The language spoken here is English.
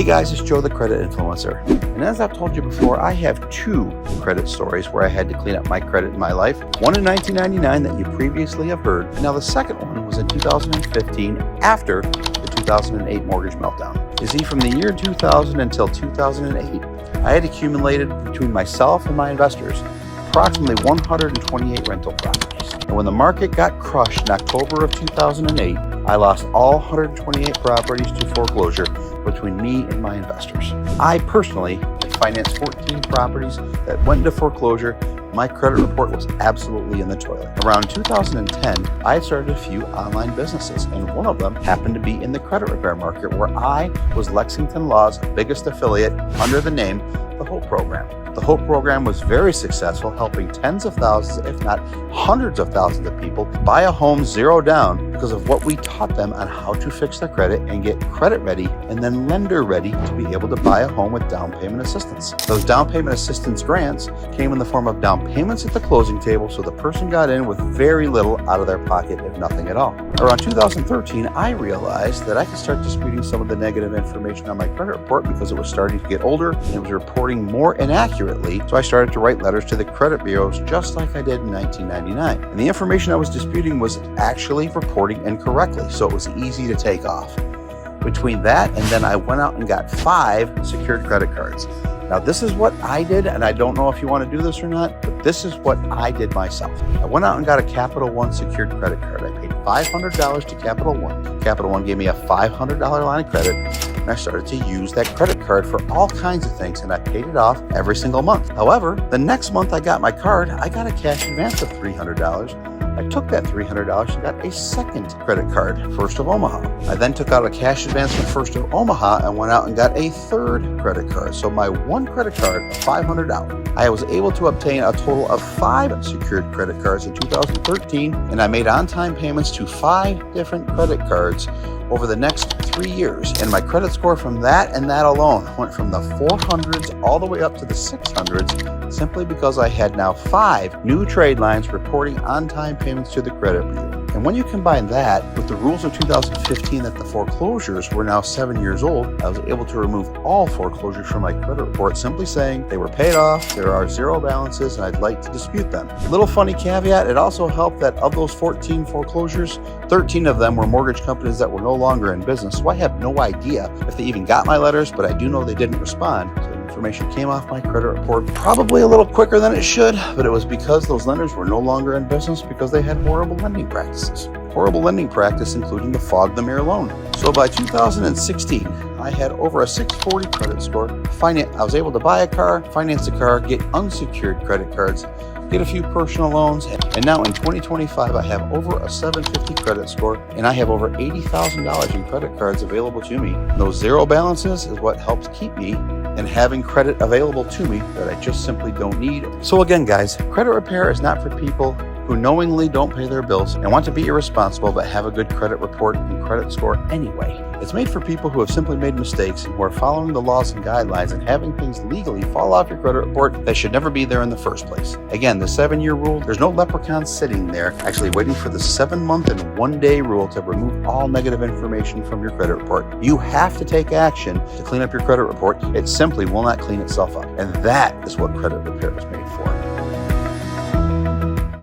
guys, it's Joe the Credit Influencer. And as I've told you before, I have two credit stories where I had to clean up my credit in my life. One in 1999 that you previously have heard. And now the second one was in 2015 after the 2008 mortgage meltdown. You see, from the year 2000 until 2008, I had accumulated between myself and my investors approximately 128 rental properties. And when the market got crushed in October of 2008, I lost all 128 properties to foreclosure between me and my investors. I personally had financed 14 properties that went into foreclosure. My credit report was absolutely in the toilet. Around 2010, I started a few online businesses, and one of them happened to be in the credit repair market, where I was Lexington Law's biggest affiliate under the name The Hope Program. The Hope Program was very successful, helping tens of thousands, if not hundreds of thousands of people buy a home zero down because of what we taught them on how to fix their credit and get credit ready and then lender ready to be able to buy a home with down payment assistance. Those down payment assistance grants came in the form of down payments at the closing table, so the person got in with very little out of their pocket, if nothing at all. Around 2013, I realized that I could start disputing some of the negative information on my credit report because it was starting to get older and it was reporting more inaccurately. So I started to write letters to the credit bureaus just like I did in 1999. And the information I was disputing was actually reporting incorrectly, so it was easy to take off. Between that and then I went out and got 5 secured credit cards. Now this is what I did, and I don't know if you want to do this or not, but this is what I did myself. I went out and got a Capital One secured credit card. I paid $500 to Capital One. Capital One gave me a $500 line of credit, and I started to use that credit card for all kinds of things, and I paid it off every single month. However, the next month I got my card, I got a cash advance of $300. I took that $300 and got a second credit card, First of Omaha. I then took out a cash advance from First of Omaha and went out and got a third credit card. So my one credit card of $500. I was able to obtain a total of 5 secured credit cards in 2013, and I made on-time payments to 5 different credit cards over the next 3 years. And my credit score from that and that alone went from the 400s all the way up to the 600s, simply because I had now 5 new trade lines reporting on-time payments to the credit bureau. And when you combine that with the rules of 2015 that the foreclosures were now 7 years old, I was able to remove all foreclosures from my credit report, simply saying they were paid off, there are zero balances, and I'd like to dispute them. Little funny caveat, it also helped that of those 14 foreclosures, 13 of them were mortgage companies that were no longer in business, so I have no idea if they even got my letters, but I do know they didn't respond. So the information came off my credit report probably a little quicker than it should, but it was because those lenders were no longer in business because they had horrible lending practices. Horrible lending practice, including the fog the mirror loan. So by 2016, I had over a 640 credit score. I was able to buy a car, finance a car, get unsecured credit cards, get a few personal loans, and now in 2025, I have over a 750 credit score, and I have over $80,000 in credit cards available to me. Those zero balances is what helps keep me and having credit available to me that I just simply don't need. So again, guys, credit repair is not for people who knowingly don't pay their bills and want to be irresponsible but have a good credit report and credit score anyway. It's made for people who have simply made mistakes and who are following the laws and guidelines and having things legally fall off your credit report that should never be there in the first place. Again, the 7-year rule, there's no leprechaun sitting there actually waiting for the 7-month and 1-day rule to remove all negative information from your credit report. You have to take action to clean up your credit report. It simply will not clean itself up. And that is what credit repair is made for.